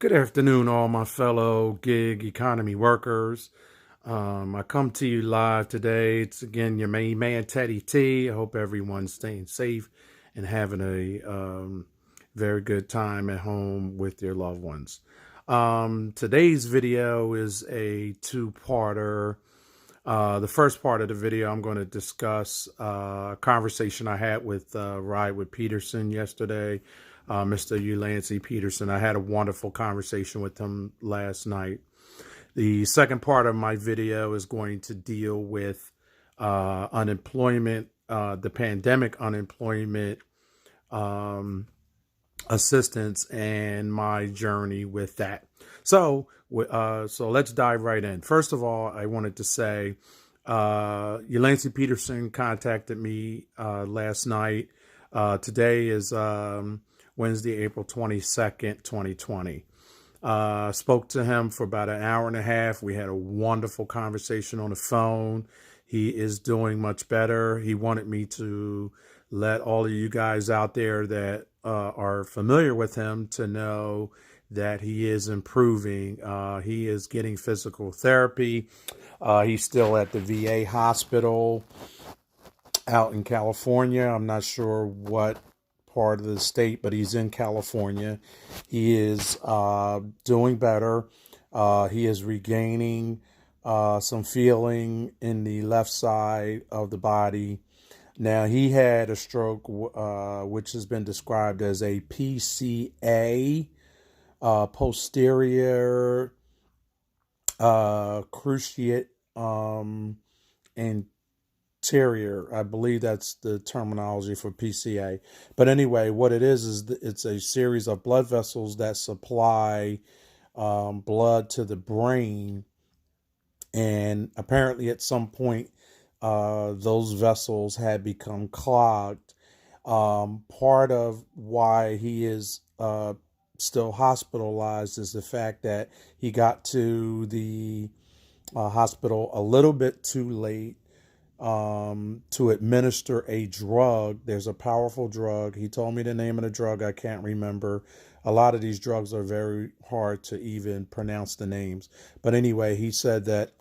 Good afternoon, all my fellow gig economy workers. I come to you live today. It's again your main man, Teddy T. I hope everyone's staying safe and having a very good time at home with your loved ones. Today's video is a two-parter. The first part of the video, I'm going to discuss a conversation I had with Ride with Peterson yesterday. Mr. Ulancey Peterson. I had a wonderful conversation with him last night. The second part of my video is going to deal with unemployment, the pandemic unemployment assistance, and my journey with that. So let's dive right in. First of all, I wanted to say Ulancey Peterson contacted me last night. Today is Wednesday, April 22nd, 2020. Spoke to him for about an hour and a half. We had a wonderful conversation on the phone. He is doing much better. He wanted me to let all of you guys out there that are familiar with him to know that he is improving. He is getting physical therapy. He's still at the VA hospital out in California. I'm not sure what part of the state, but he's in California. He is doing better. He is regaining some feeling in the left side of the body. Now, he had a stroke, which has been described as a PCA, posterior cruciate anterior. I believe that's the terminology for PCA. But anyway, what it is it's a series of blood vessels that supply blood to the brain. And apparently at some point, those vessels had become clogged. Part of why he is still hospitalized is the fact that he got to the hospital a little bit too late to administer a drug. There's a powerful drug. He told me the name of the drug. I can't remember. A lot of these drugs are very hard to even pronounce the names. But anyway, he said that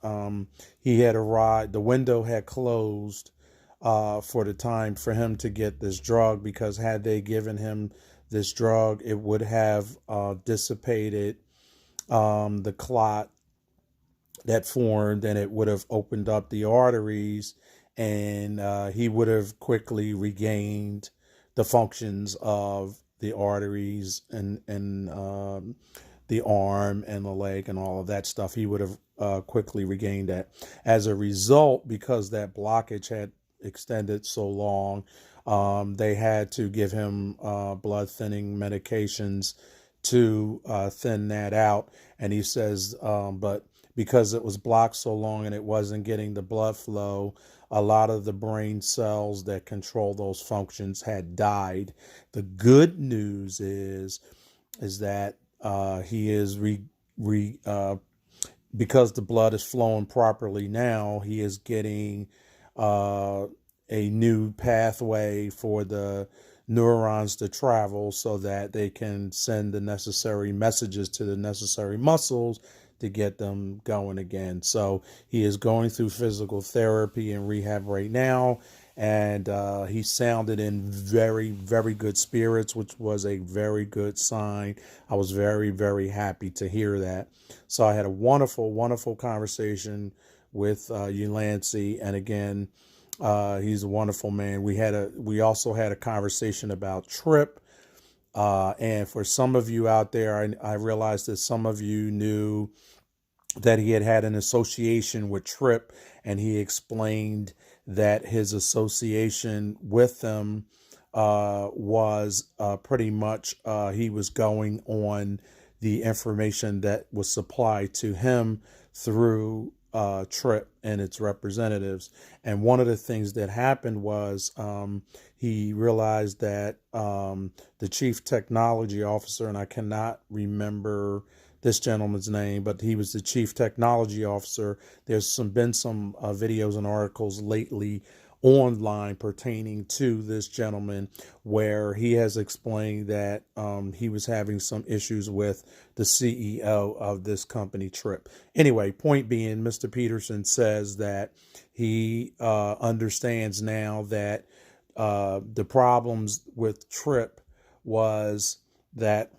he had arrived, the window had closed for the time for him to get this drug, because had they given him this drug, it would have dissipated the clot that formed, and it would have opened up the arteries, and he would have quickly regained the functions of the arteries and the arm and the leg and all of that stuff. He would have quickly regained that. As a result, because that blockage had extended so long, they had to give him blood thinning medications to thin that out. And he says, but because it was blocked so long and it wasn't getting the blood flow, a lot of the brain cells that control those functions had died. The good news is that he is because the blood is flowing properly now, he is getting a new pathway for the neurons to travel so that they can send the necessary messages to the necessary muscles to get them going again. So he is going through physical therapy and rehab right now, and he sounded in very, very good spirits, which was a very good sign. I was very, very happy to hear that. So I had a wonderful, wonderful conversation with Ulancey, and again, he's a wonderful man. We also had a conversation about Trip. And for some of you out there, I realized that some of you knew that he had an association with Trip, and he explained that his association with them was pretty much he was going on the information that was supplied to him through Trip and its representatives. And one of the things that happened was he realized that the chief technology officer, and I cannot remember this gentleman's name, but he was the chief technology officer. There's been some videos and articles lately online pertaining to this gentleman, where he has explained that he was having some issues with the CEO of this company, Trip. Anyway, point being, Mr. Peterson says that he understands now that the problems with Trip was that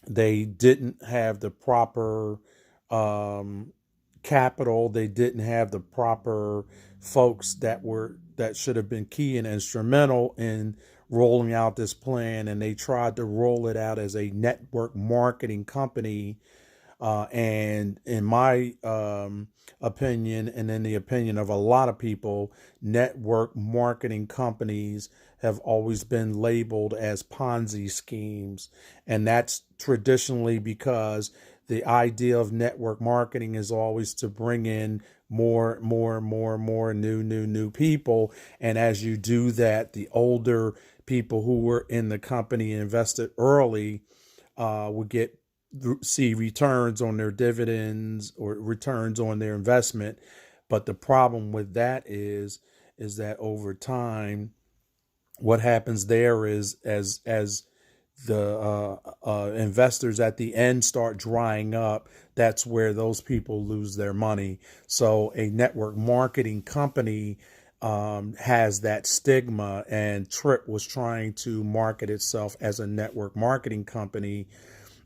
they didn't have the proper capital. They didn't have the proper folks that should have been key and instrumental in rolling out this plan, and they tried to roll it out as a network marketing company. And in my opinion, and in the opinion of a lot of people, network marketing companies have always been labeled as Ponzi schemes. And that's traditionally because the idea of network marketing is always to bring in more new people. And as you do that, the older people who were in the company and invested early would see returns on their dividends or returns on their investment. But the problem with that is that over time, what happens there is as the investors at the end start drying up, that's where those people lose their money. So a network marketing company has that stigma, and Trip was trying to market itself as a network marketing company.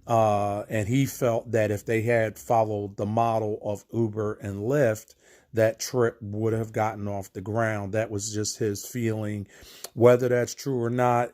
And he felt that if they had followed the model of Uber and Lyft, that Trip would have gotten off the ground. That was just his feeling. Whether that's true or not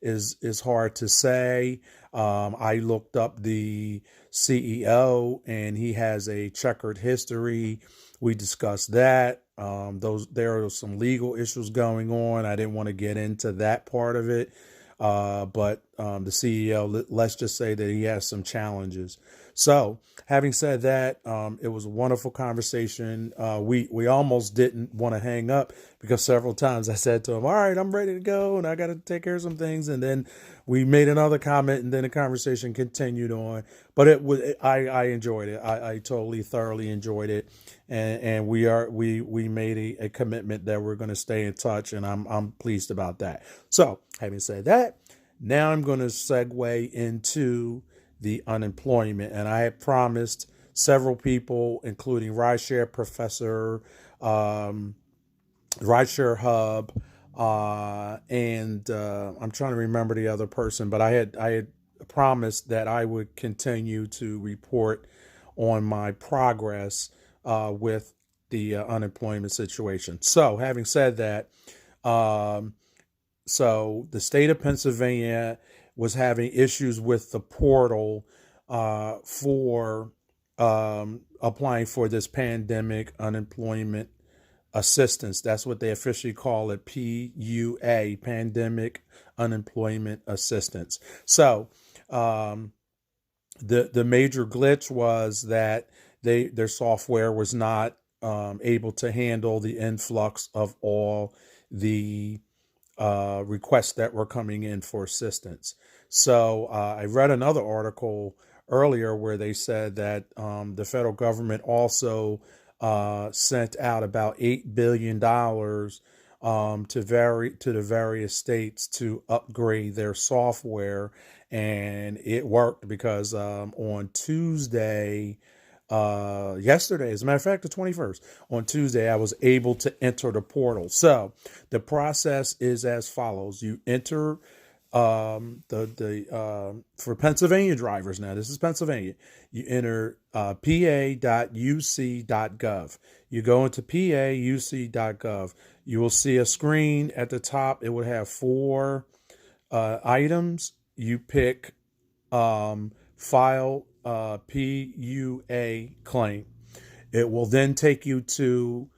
is hard to say. I looked up the CEO, and he has a checkered history. We discussed that. There are some legal issues going on. I didn't want to get into that part of it. But the CEO, let's just say that he has some challenges. So, having said that, it was a wonderful conversation. We almost didn't want to hang up because several times I said to him, "All right, I'm ready to go, and I got to take care of some things." And then we made another comment, and then the conversation continued on. But I enjoyed it. I totally thoroughly enjoyed it, and we made a commitment that we're going to stay in touch, and I'm pleased about that. So, having said that, now I'm going to segue into the unemployment. And I had promised several people, including Rideshare Professor, Rideshare Hub, and I'm trying to remember the other person, but I had promised that I would continue to report on my progress with the unemployment situation. So, having said that, so the state of Pennsylvania was having issues with the portal for applying for this pandemic unemployment assistance. That's what they officially call it, PUA, Pandemic Unemployment Assistance. So the major glitch was that their software was not able to handle the influx of all the requests that were coming in for assistance. So I read another article earlier where they said that the federal government also sent out about $8 billion to the various states to upgrade their software, and it worked because on Tuesday. Yesterday, as a matter of fact, the 21st, on Tuesday, I was able to enter the portal. So the process is as follows. You enter for Pennsylvania drivers. Now, this is Pennsylvania. You enter pa.uc.gov. You go into pa.uc.gov. You will see a screen at the top. It would have 4 items. You pick file PUA claim. It will then take you to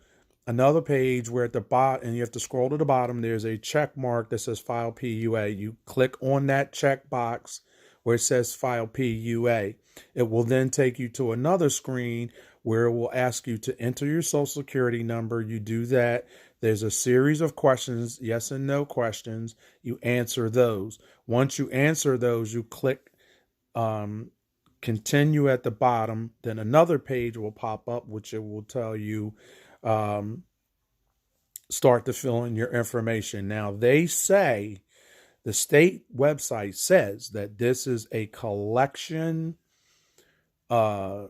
another page where at the bottom, and you have to scroll to the bottom, there's a check mark that says file PUA. You click on that check box where it says file PUA. It will then take you to another screen where it will ask you to enter your social security number. You do that. There's a series of questions, yes and no questions. You answer those. Once you answer those, you click continue at the bottom. Then another page will pop up, which it will tell you start to fill in your information. Now, they say, the state website says that this is a collection uh,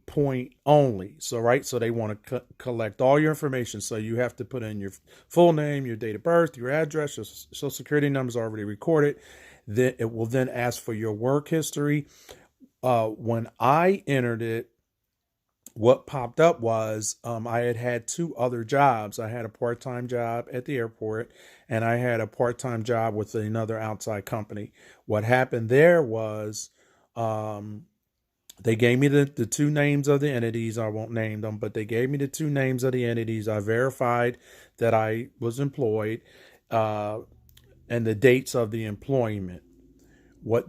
point only. So, right, so they want to collect all your information. So you have to put in your full name, your date of birth, your address, your social security number is already recorded. Then it will then ask for your work history. When I entered it, what popped up was I had two other jobs. I had a part-time job at the airport, and I had a part-time job with another outside company. What happened there was they gave me the two names of the entities. I won't name them, but they gave me the two names of the entities. I verified that I was employed and the dates of the employment. What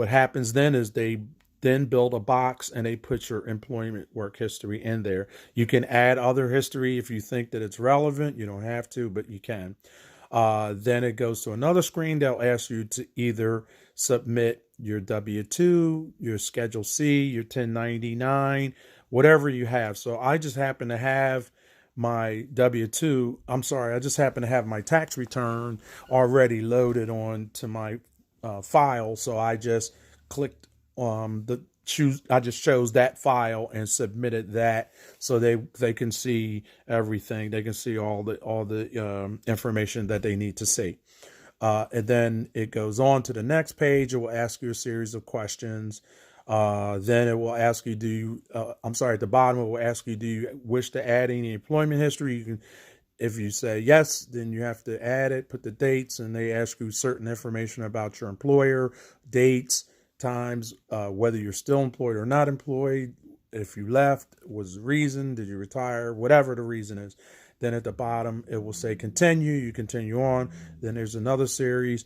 happens then is they then build a box and they put your employment work history in there. You can add other history if you think that it's relevant. You don't have to, but you can. Then it goes to another screen. They'll ask you to either submit your W-2, your Schedule C, your 1099, whatever you have. So I just happen to have my W-2. I just happen to have my tax return already loaded on to my file. So I just clicked I just chose that file and submitted that, so they can see everything. They can see all the information that they need to see. And then it goes on to the next page. It will ask you a series of questions. Then it will ask you, at the bottom, it will ask you, do you wish to add any employment history? You can, if you say yes, then you have to add it, put the dates, and they ask you certain information about your employer, dates, times, whether you're still employed or not employed, if you left, was the reason, did you retire, whatever the reason is. Then at the bottom, it will say continue. You continue on. Then there's another series.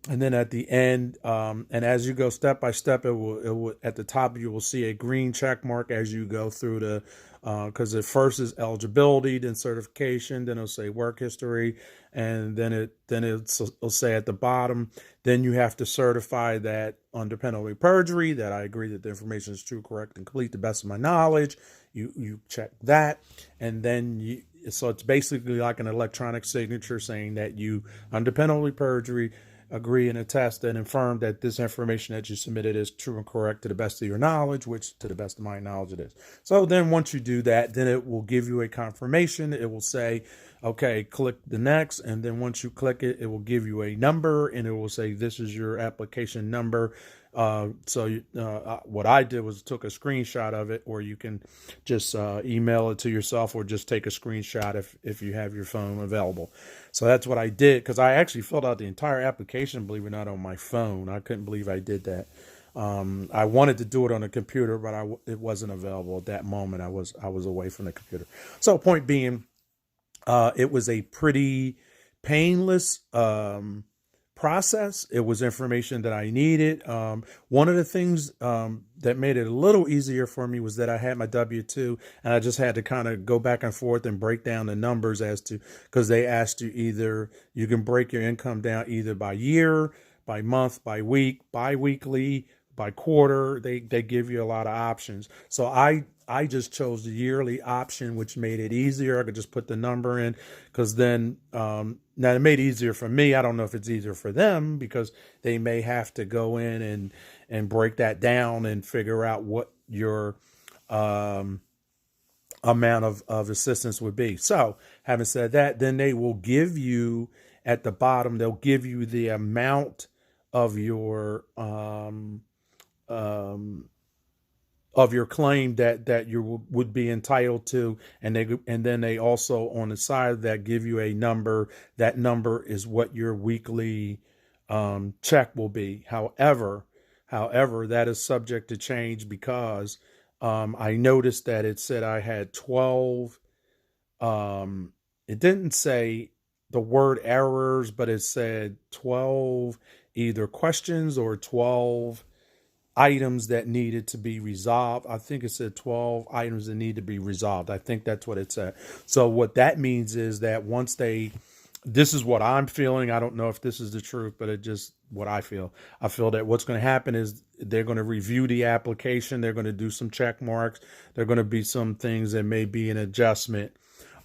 And then at the end, and as you go step by step, it will at the top, you will see a green check mark as you go through the, because at first is eligibility, then certification, then it'll say work history, and then it'll say at the bottom, then you have to certify that under penalty of perjury that I agree that the information is true, correct, and complete to the best of my knowledge. You check that, and then so it's basically like an electronic signature saying that you, under penalty of perjury, agree and attest and affirm that this information that you submitted is true and correct to the best of your knowledge, which to the best of my knowledge it is. So then once you do that, then it will give you a confirmation. It will say, okay, click the next. And then once you click it, it will give you a number and it will say, this is your application number. What I did was took a screenshot of it, or you can just email it to yourself, or just take a screenshot if you have your phone available. So that's what I did, because I actually filled out the entire application, believe it or not, on my phone. I couldn't believe I did that. I wanted to do it on a computer, but it wasn't available at that moment. I was away from the computer. So point being, it was a pretty painless process. It was information that I needed. One of the things that made it a little easier for me was that I had my W-2, and I just had to kind of go back and forth and break down the numbers because they asked you you can break your income down either by year, by month, by week, bi-weekly, by quarter. They give you a lot of options. So I just chose the yearly option, which made it easier. I could just put the number in, because then now it made it easier for me. I don't know if it's easier for them, because they may have to go in and break that down and figure out what your amount of assistance would be. So having said that, then they will give you at the bottom, they'll give you the amount of your claim that you would be entitled to, and then they also on the side of that give you a number. That number is what your weekly check will be. However, that is subject to change, because I noticed that it said I had 12. It didn't say the word errors, but it said 12 either questions or 12 items that needed to be resolved. I think it said 12 items that need to be resolved. I think that's what it said. So what that means is that this is what I'm feeling. I don't know if this is the truth, but it's just what I feel. I feel that what's going to happen is they're going to review the application. They're going to do some check marks. There are going to be some things that may be an adjustment.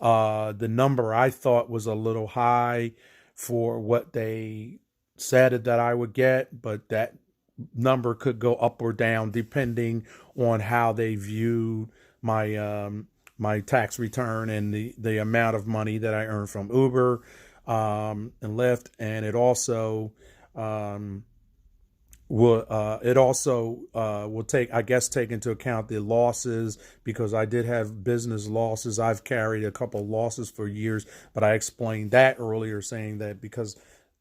The number I thought was a little high for what they said that I would get, but that number could go up or down depending on how they viewed my my tax return and the amount of money that I earned from Uber and Lyft, and it also um, will take, I guess, take into account the losses, because I did have business losses. I've carried a couple losses for years, but I explained that earlier, saying that because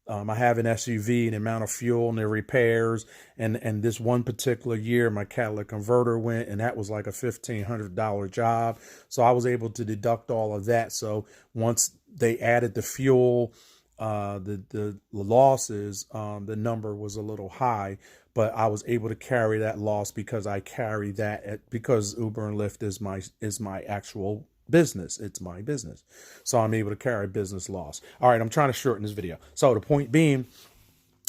I have an SUV and the amount of fuel and the repairs, and this one particular year my catalytic converter went, and that was like a $1,500 job. So I was able to deduct all of that. So once they added the fuel, the losses, the number was a little high, but I was able to carry that loss because I carry that because Uber and Lyft is my actual business. It's my business. So I'm able to carry business loss. All right, I'm trying to shorten this video. So the point being,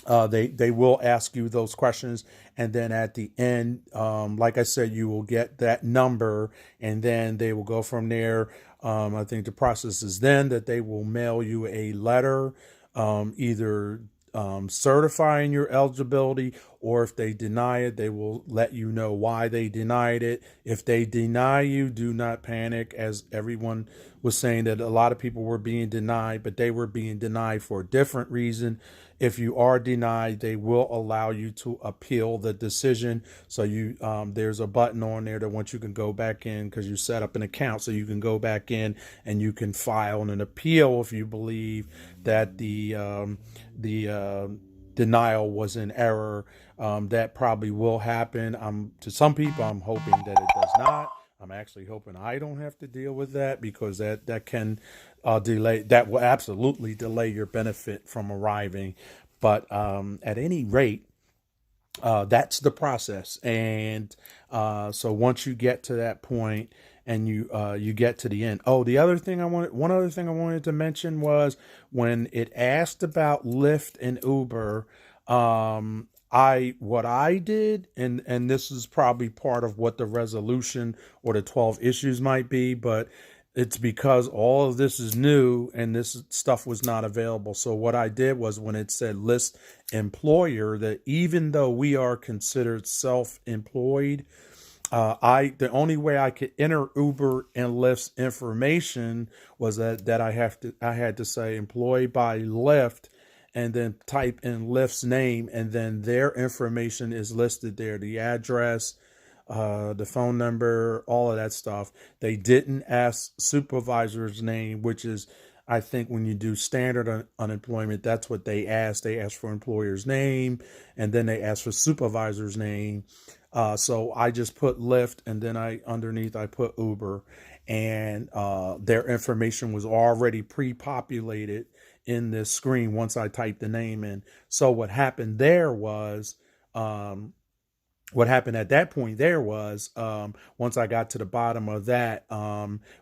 they will ask you those questions, and then at the end, like I said, you will get that number, and then they will go from there. I think the process is then that they will mail you a letter, either certifying your eligibility, or if they deny it, they will let you know why they denied it. If they deny you, do not panic, as everyone was saying that a lot of people were being denied, but they were being denied for a different reason. If you are denied, they will allow you to appeal the decision. So you there's a button on there that once you can go back in, because you set up an account, so you can go back in and you can file an appeal if you believe that the denial was in error. That probably will happen. To some people, I'm hoping that it does not. I'm actually hoping I don't have to deal with that, because that can delay. That will absolutely delay your benefit from arriving. But at any rate, that's the process. And so once you get to that point and you get to the end. Oh, one other thing I wanted to mention was when it asked about Lyft and Uber. What I did, and this is probably part of what the resolution or the 12 issues might be, but it's because all of this is new and this stuff was not available. So what I did was, when it said list employer, that even though we are considered self-employed, the only way I could enter Uber and Lyft's information was that I had to say employed by Lyft, and then type in Lyft's name, and then their information is listed there, the address, the phone number, all of that stuff. They didn't ask supervisor's name, which is, I think, when you do standard unemployment, that's what they ask. They ask for employer's name, and then they ask for supervisor's name. So I just put Lyft, and then underneath I put Uber, and their information was already pre-populated in this screen once I typed the name in. So what happened there was, what happened at that point there was, once I got to the bottom of that,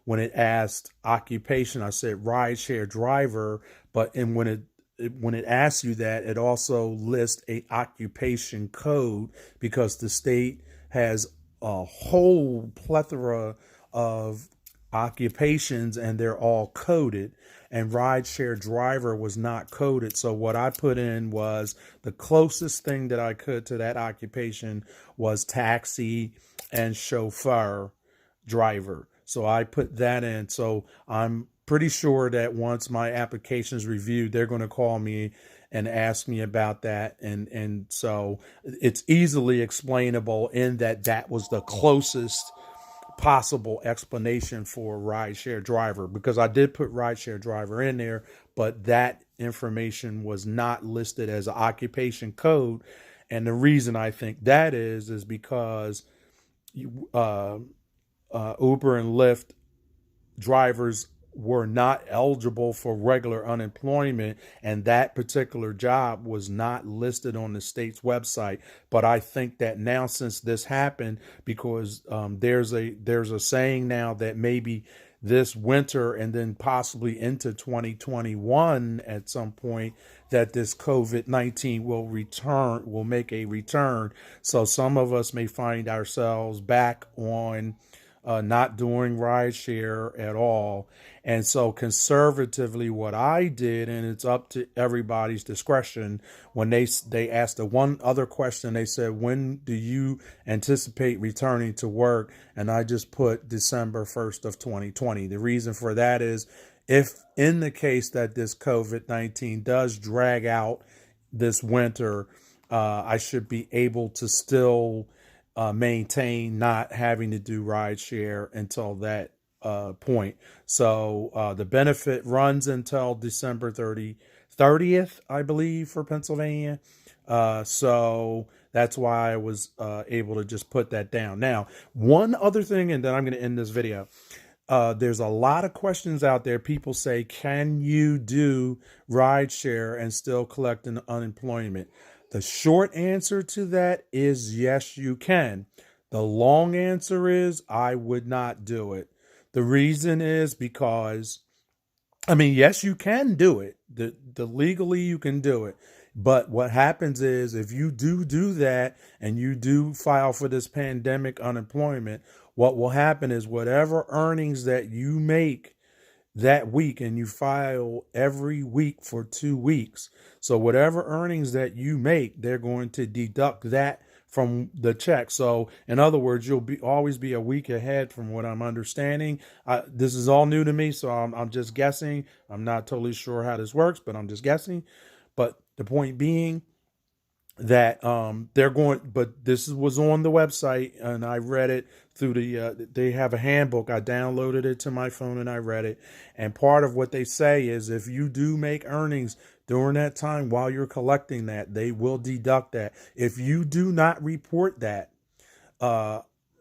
when it asked occupation, I said rideshare driver, and when it asks you that, it also lists a occupation code, because the state has a whole plethora of occupations and they're all coded, and rideshare driver was not coded. So what I put in was the closest thing that I could to that occupation was taxi and chauffeur driver. So I put that in. So I'm pretty sure that once my application is reviewed, they're going to call me and ask me about that. And so it's easily explainable in that was the closest possible explanation for rideshare driver, because I did put rideshare driver in there, but that information was not listed as an occupation code. And the reason I think that is because Uber and Lyft drivers were not eligible for regular unemployment, and that particular job was not listed on the state's website. But I think that now, since this happened, because there's a saying now that maybe this winter and then possibly into 2021 at some point, that this COVID-19 will make a return. So some of us may find ourselves back on not doing rideshare at all. And so conservatively, what I did, and it's up to everybody's discretion, when they asked the one other question, they said, when do you anticipate returning to work? And I just put December 1st of 2020. The reason for that is, if in the case that this COVID-19 does drag out this winter, I should be able to still maintain not having to do rideshare until that point. So the benefit runs until December 30th, I believe, for Pennsylvania. So that's why I was able to just put that down. Now, one other thing, and then I'm going to end this video. There's a lot of questions out there. People say, can you do rideshare and still collect an unemployment? The short answer to that is yes, you can. The long answer is I would not do it. The reason is because, I mean, yes, you can do it. The legally you can do it. But what happens is, if you do that and you do file for this pandemic unemployment, what will happen is whatever earnings that you make that week, and you file every week for 2 weeks. So whatever earnings that you make, they're going to deduct that from the check. So in other words, you'll always be a week ahead from what I'm understanding. This is all new to me, so I'm just guessing. I'm not totally sure how this works, but I'm just guessing. But the point being that they're going, but this was on the website, and I read it through they have a handbook. I downloaded it to my phone and I read it. And part of what they say is, if you do make earnings during that time while you're collecting that, they will deduct that. If you do not report that,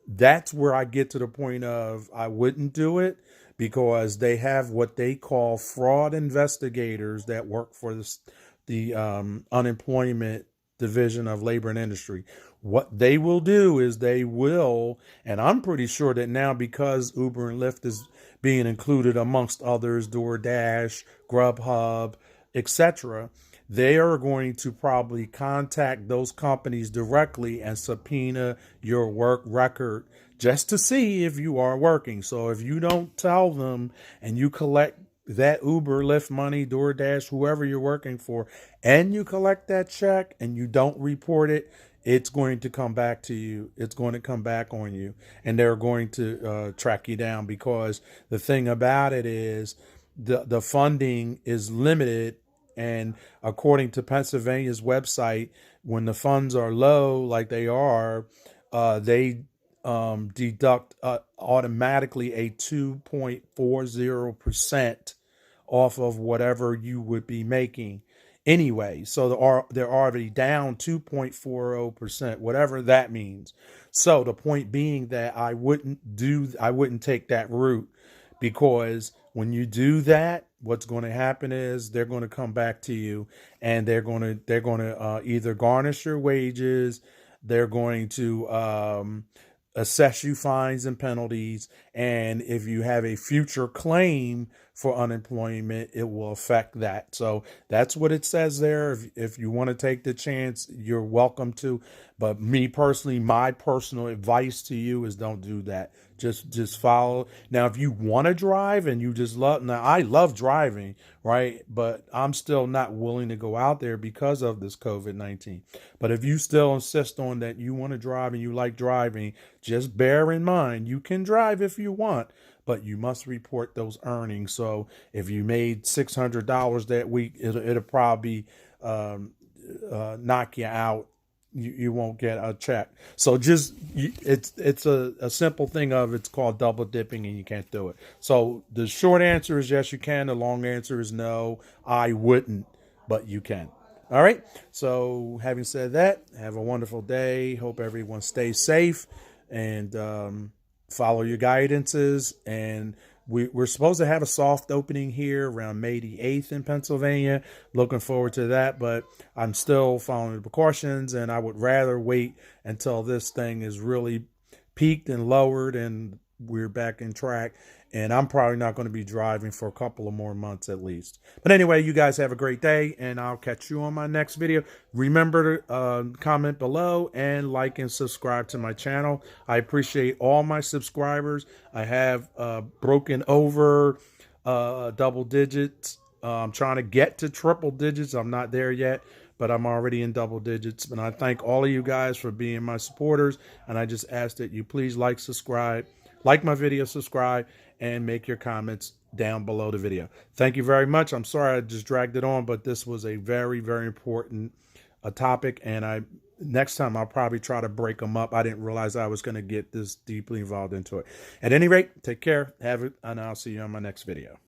that's where I get to the point of I wouldn't do it, because they have what they call fraud investigators that work for the unemployment division of Labor and Industry. What they will do is they will, and I'm pretty sure that now, because Uber and Lyft is being included amongst others, DoorDash, Grubhub, etc., they are going to probably contact those companies directly and subpoena your work record just to see if you are working. So if you don't tell them and you collect that Uber, Lyft money, DoorDash, whoever you're working for, and you collect that check and you don't report it, it's going to come back to you. It's going to come back on you, and they're going to track you down, because the thing about it is the funding is limited. And according to Pennsylvania's website, when the funds are low, like they are, they deduct automatically a 2.40% off of whatever you would be making anyway. So they're already down 2.40%, whatever that means. So the point being that I wouldn't take that route, because when you do that, what's going to happen is they're going to come back to you, and they're going to either garnish your wages, they're going to assess you fines and penalties, and if you have a future claim for unemployment, it will affect that. So that's what it says there. If you want to take the chance, you're welcome to. But me personally, my personal advice to you is don't do that. Just follow. Now, if you want to drive and you just love, now I love driving, right? But I'm still not willing to go out there because of this COVID-19. But if you still insist on that you want to drive and you like driving, just bear in mind, you can drive if you want, but you must report those earnings. So if you made $600 that week, it'll probably knock you out. You won't get a check. So it's a simple thing of, it's called double dipping, and you can't do it. So the short answer is yes, you can. The long answer is no, I wouldn't, but you can. All right. So having said that, have a wonderful day. Hope everyone stays safe and follow your guidances. And we're supposed to have a soft opening here around May the 8th in Pennsylvania. Looking forward to that, but I'm still following the precautions, and I would rather wait until this thing is really peaked and lowered, and we're back in track, and I'm probably not going to be driving for a couple of more months at least. But anyway, you guys have a great day, and I'll catch you on my next video. Remember to comment below and like and subscribe to my channel. I appreciate all my subscribers. I have broken over double digits. I'm trying to get to triple digits. I'm not there yet, but I'm already in double digits. And I thank all of you guys for being my supporters. And I just ask that you please like my video, subscribe, and make your comments down below the video. Thank you very much. I'm sorry I just dragged it on, but this was a very, very important topic. And next time I'll probably try to break them up. I didn't realize I was going to get this deeply involved into it. At any rate, take care, have it, and I'll see you on my next video.